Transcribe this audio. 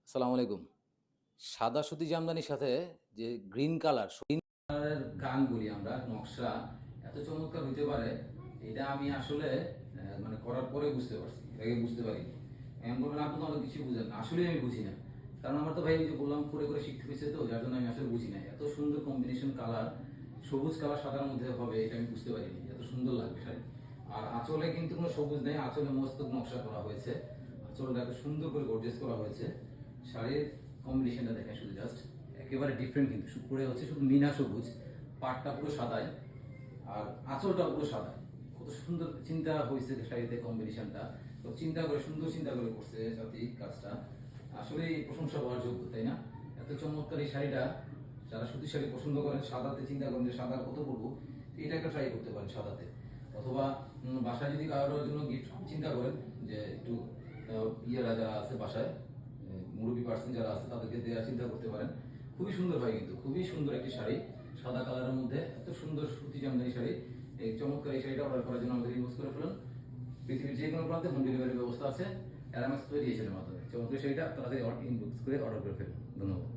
আসসালামু আলাইকুম। সাদা সুতি জামদানির সাথে যে গ্রিন কালারের গান বলি আমরা, নকশা এত চমৎকার হইতে পারে, এটা আমি আসলে মানে করার পরে বুঝতে পারছি, এর আগে বুঝতে পারিনি। এমন বলবেন আপনি তো অনেক কিছু বুঝেন না, আসলে আমি বুঝি না। কারণ আমার তো ভাই ওই যে বললাম করে করে শিখতে হয়েছে, তো যার জন্য আমি আসলে বুঝি না এত সুন্দর কম্বিনেশন কালার, সবুজ কালার সাদার মধ্যে হবে এটা আমি বুঝতে পারিনি, এত সুন্দর লাগবে শাড়ি। আর আঁচলে কিন্তু কোনো সবুজ নেই, আঁচলে মস্ত নকশা করা হয়েছে, আঁচলটা এত সুন্দর করে গর্জিয়াস করা হয়েছে। শাড়ির কম্বিনেশনটা দেখেন শুধু জাস্ট একেবারে ডিফারেন্ট, কিন্তু উপরে হচ্ছে শুধু মিনা সবুজ, পাটটা পুরো সাদায় আর আঁচলটাও পুরো সাদায়। কত সুন্দর চিন্তা হয়েছে শাড়িতে কম্বিনেশনটা, তো চিন্তা করে সুন্দর চিন্তা করে করছে জাতি কাজটা, আসলে প্রশংসা পাওয়ার যোগ্য, তাই না? এত চমৎকার এই শাড়িটা, যারা সুতির শাড়ি পছন্দ করেন, সাদাতে চিন্তা করেন যে সাদার কত পড়বো, এটা একটা ট্রাই করতে পারেন সাদাতে। অথবা বাসায় যদি কারোর জন্য গিফট চিন্তা করেন, যে একটু ইয়েরা যারা আছে বাসায়, মুরব্বী পার্সন যারা আছে তাদেরকে দেওয়ার চিন্তা করতে পারেন। খুবই সুন্দর হয়, কিন্তু খুবই সুন্দর একটি শাড়ি, সাদা কালারের মধ্যে এত সুন্দর সুতি জামদানি শাড়ি। এই চমৎকার এই শাড়িটা অর্ডার করার জন্য আমাদের ইনবক্স করে ফেলুন। পৃথিবীর যে কোনো প্রান্তে হোম ডেলিভারির ব্যবস্থা আছে, অ্যারামাক্স তৈরি এর মাধ্যমে। চমৎকার শাড়িটা তাড়াতাড়ি ইনবক্স করে অর্ডার করে ফেলুন। ধন্যবাদ।